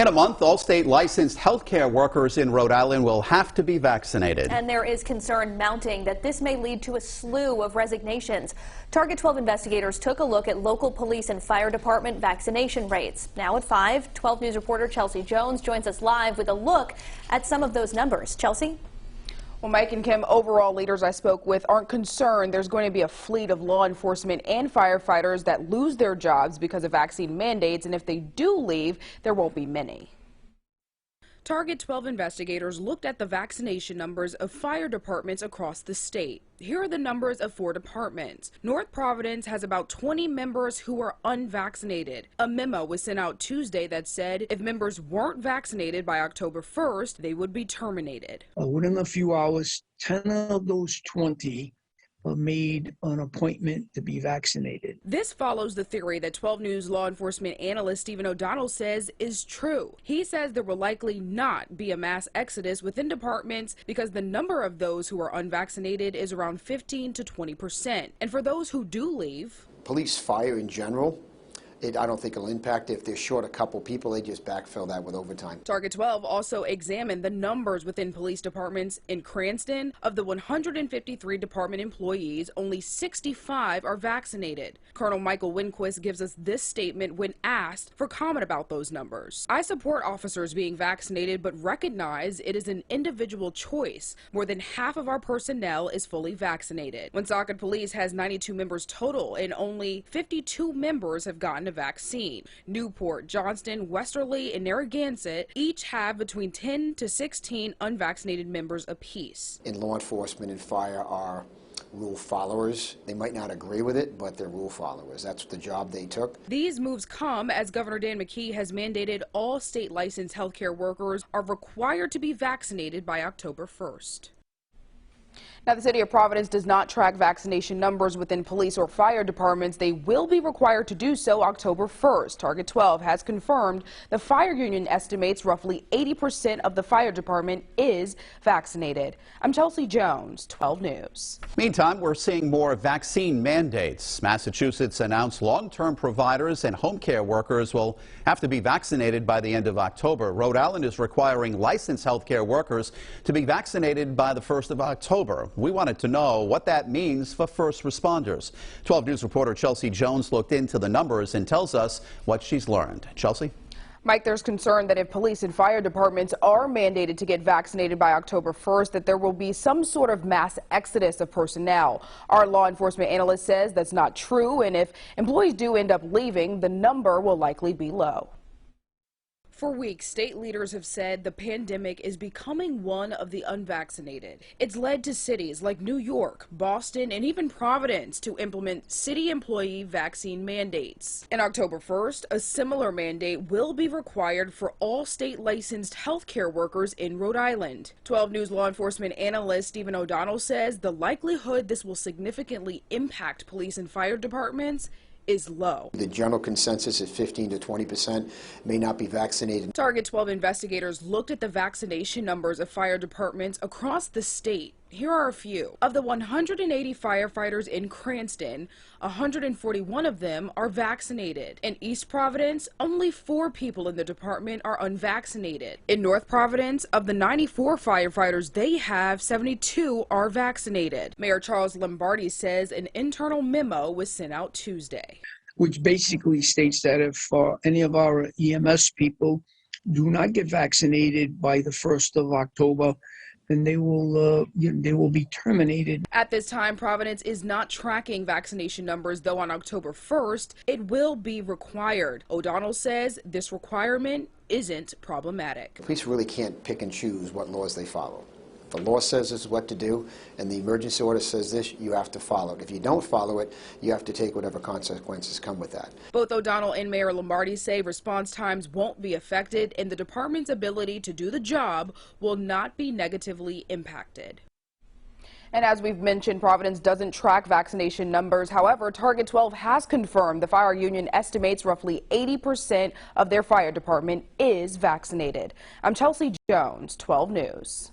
In a month, all state licensed healthcare workers in Rhode Island will have to be vaccinated. And there is concern mounting that this may lead to a slew of resignations. Target 12 investigators took a look at local police and fire department vaccination rates. Now at 5, 12 News reporter Chelsea Jones joins us live with a look at some of those numbers. Chelsea? Well, Mike and Kim, overall leaders I spoke with aren't concerned there's going to be a fleet of law enforcement and firefighters that lose their jobs because of vaccine mandates, and if they do leave, there won't be many. Target 12 investigators looked at the vaccination numbers of fire departments across the state. Here are the numbers of 4 departments. North Providence has about 20 members who are unvaccinated. A memo was sent out Tuesday that said if members weren't vaccinated by October 1st, they would be terminated. Within a few hours, 10 of those 20 made an appointment to be vaccinated. This follows the theory that 12 News law enforcement analyst Stephen O'Donnell says is true. He says there will likely not be a mass exodus within departments because the number of those who are unvaccinated is around 15 to 20%. And for those who do leave, police, fire in general, I don't think it'll impact. If they're short a couple people, they just backfill that with overtime. Target 12 also examined the numbers within police departments in Cranston. Of the 153 department employees, only 65 are vaccinated. Colonel Michael Winquist gives us this statement when asked for comment about those numbers. I support officers being vaccinated, but recognize it is an individual choice. More than half of our personnel is fully vaccinated. Woonsocket Police has 92 members total, and only 52 members have gotten a vaccine. Newport, Johnston, Westerly, and Narragansett each have between 10 to 16 unvaccinated members apiece. In law enforcement and fire are rule followers. They might not agree with it, but they're rule followers. That's the job they took. These moves come as Governor Dan McKee has mandated all state licensed healthcare workers are required to be vaccinated by October 1st. Now, the city of Providence does not track vaccination numbers within police or fire departments. They will be required to do so October 1st. Target 12 has confirmed the fire union estimates roughly 80% of the fire department is vaccinated. I'm Chelsea Jones, 12 News. Meantime, we're seeing more vaccine mandates. Massachusetts announced long-term providers and home care workers will have to be vaccinated by the end of October. Rhode Island is requiring licensed healthcare workers to be vaccinated by the 1st of October. We wanted to know what that means for first responders. 12 News reporter Chelsea Jones looked into the numbers and tells us what she's learned. Chelsea? Mike, there's concern that if police and fire departments are mandated to get vaccinated by October 1st, that there will be some sort of mass exodus of personnel. Our law enforcement analyst says that's not true, and if employees do end up leaving, the number will likely be low. For weeks, state leaders have said the pandemic is becoming one of the unvaccinated. It's led to cities like New York, Boston, and even Providence to implement city employee vaccine mandates. And October 1st, a similar mandate will be required for all state licensed healthcare workers in Rhode Island. 12 News law enforcement analyst Stephen O'Donnell says the likelihood this will significantly impact police and fire departments is low. The general consensus is 15 to 20% may not be vaccinated. Target 12 investigators looked at the vaccination numbers of fire departments across the state. Here are a few. Of the 180 firefighters in Cranston, 141 of them are vaccinated. In East Providence, only 4 people in the department are unvaccinated. In North Providence, of the 94 firefighters they have, 72 are vaccinated. Mayor Charles Lombardi says an internal memo was sent out Tuesday, Which basically states that if any of our EMS people do not get vaccinated by the 1st of October, then they will be terminated. At this time, Providence is not tracking vaccination numbers, though on October 1st, it will be required. O'Donnell says this requirement isn't problematic. Police really can't pick and choose what laws they follow. The law says this is what to do, and the emergency order says this, you have to follow it. If you don't follow it, you have to take whatever consequences come with that. Both O'Donnell and Mayor Lombardi say response times won't be affected, and the department's ability to do the job will not be negatively impacted. And as we've mentioned, Providence doesn't track vaccination numbers. However, Target 12 has confirmed the fire union estimates roughly 80% of their fire department is vaccinated. I'm Chelsea Jones, 12 News.